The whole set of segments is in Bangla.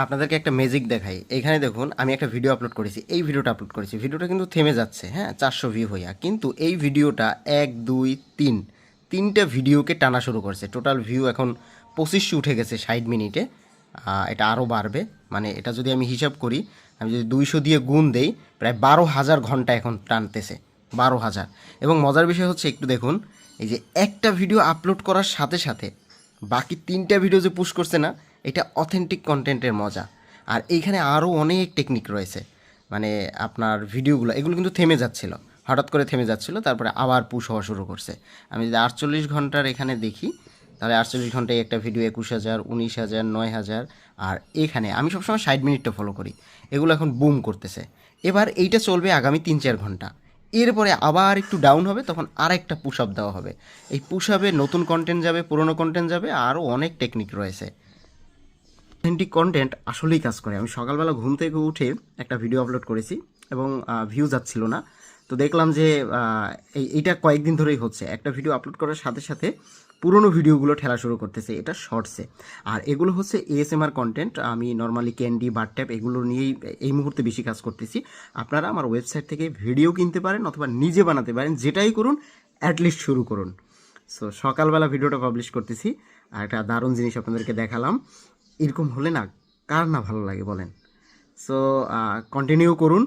আপনাদেরকে একটা ম্যাজিক দেখাই। এইখানে দেখুন আমি একটা ভিডিও আপলোড করেছি, এই ভিডিওটা আপলোড করেছি, ভিডিওটা কিন্তু থেমে যাচ্ছে, হ্যাঁ 400 ভিউ হইয়া, কিন্তু এই ভিডিওটা 1 2 3 তিনটা ভিডিওকে টানা শুরু করছে। টোটাল ভিউ এখন 2500 উঠে গেছে 60 মিনিটে। এটা আরও বাড়বে, মানে এটা যদি আমি হিসাব করি, আমি যদি 200 দিয়ে গুণ দেই, প্রায় 12,000 ঘন্টা এখন টানতেছে, 12,000। এবং মজার বিষয় হচ্ছে একটু দেখুন, এই যে একটা ভিডিও আপলোড করার সাথে সাথে বাকি তিনটা ভিডিও যে পুশ করছে না, এটা অথেন্টিক কন্টেন্টের মজা। আর এইখানে আরও অনেক টেকনিক রয়েছে, মানে আপনার ভিডিওগুলো এগুলো কিন্তু থেমে যাচ্ছিল, হঠাৎ করে থেমে যাচ্ছিল, তারপরে আবার পুশ হওয়া শুরু করছে। আমি যদি 48 ঘন্টার এখানে দেখি, তাহলে 48 ঘন্টায় একটা ভিডিও 21,000, 19,000, 9,000। আর এখানে আমি সবসময় 60 মিনিটটা ফলো করি, এগুলো এখন বুম করতেছে। এবার এইটা চলবে আগামী 3-4 ঘন্টা, এরপরে আবার একটু ডাউন হবে, তখন আরেকটা পুশ আপ দেওয়া হবে। এই পুশ আপে নতুন কন্টেন্ট যাবে, পুরনো কন্টেন্ট যাবে, আরও অনেক টেকনিক রয়েছে। অথেন্টিক কন্টেন্ট আসলেই কাজ করে। আমি সকালবেলা ঘুম থেকে উঠে একটা ভিডিও আপলোড করেছি এবং ভিউ যাচ্ছিল না। তো দেখলাম যে এইটা কয়েকদিন ধরেই হচ্ছে, একটা ভিডিও আপলোড করার সাথে সাথে পুরনো ভিডিওগুলো ঠেলা শুরু করতেছে, এটা শর্টসে। আর এগুলো হচ্ছে এএসএমআর কন্টেন্ট। আমি নর্মালি ক্যান্ডি, বারট্যাপ এগুলো নিয়েই এই মুহূর্তে বেশি কাজ করতেছি। আপনারা আমার ওয়েবসাইট থেকে ভিডিও কিনতে পারেন অথবা নিজে বানাতে পারেন, যেটাই করুন অ্যাটলিস্ট শুরু করুন। সো সকালবেলা ভিডিওটা পাবলিশ করতেছি, আর একটা দারুণ জিনিস আপনাদেরকে দেখালাম। এরকম হলে না কার না ভালো লাগে বলেন? সো কন্টিনিউ করুন,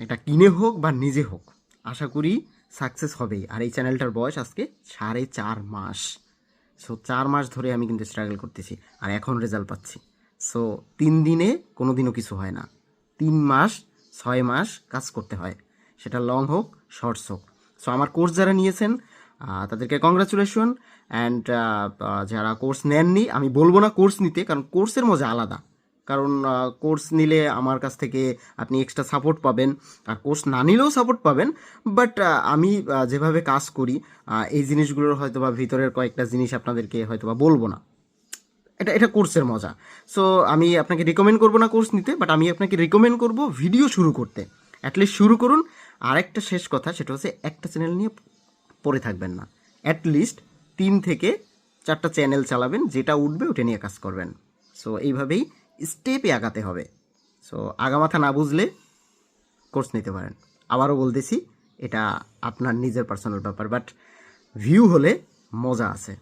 এটা কিনে হোক বা নিজে হোক, আশা করি সাকসেস হবেই। আর এই চ্যানেলটার বয়স আজকে 4.5 মাস। সো 4 মাস ধরে আমি কিন্তু স্ট্রাগল করতেছি, আর এখন রেজাল্ট পাচ্ছি। সো 3 দিনে কোনো দিনও কিছু হয় না, 3 মাস 6 মাস কাজ করতে হয়, সেটা লং হোক শর্টস হোক। সো আমার কোর্স যারা নিয়েছেন তাদেরকে কংগ্রাচুলেশন। অ্যান্ড যারা কোর্স নেননি, আমি বলবো না কোর্স নিতে, কারণ কোর্সের মজা আলাদা। কারণ কোর্স নিলে আমার কাছ থেকে আপনি এক্সট্রা সাপোর্ট পাবেন, আর কোর্স না নিলেও সাপোর্ট পাবেন। বাট আমি যেভাবে কাজ করি, এই জিনিসগুলোর হয়তো বা ভিতরের কয়েকটা জিনিস আপনাদেরকে হয়তো বা বলবো না। এটা এটা কোর্সের মজা। সো আমি আপনাকে রিকমেন্ড করবো না কোর্স নিতে, বাট আমি আপনাকে রিকমেন্ড করবো ভিডিও শুরু করতে। অ্যাটলিস্ট শুরু করুন। আরেকটা শেষ কথা, সেটা হচ্ছে একটা চ্যানেল নিয়ে পড়ে থাকবেন না, অ্যাটলিস্ট 3 থেকে 4টা চ্যানেল চালাবেন, যেটা উঠবে ওটা নিয়ে কাজ করবেন। সো এইভাবেই স্টেপে আগাতে হবে। সো আগামাথা না বুঝলে কোর্স নিতে পারেন। আবারও বলতেছি, এটা আপনার নিজের পার্সোনাল ব্যাপার, বাট ভিউ হলে মজা আছে।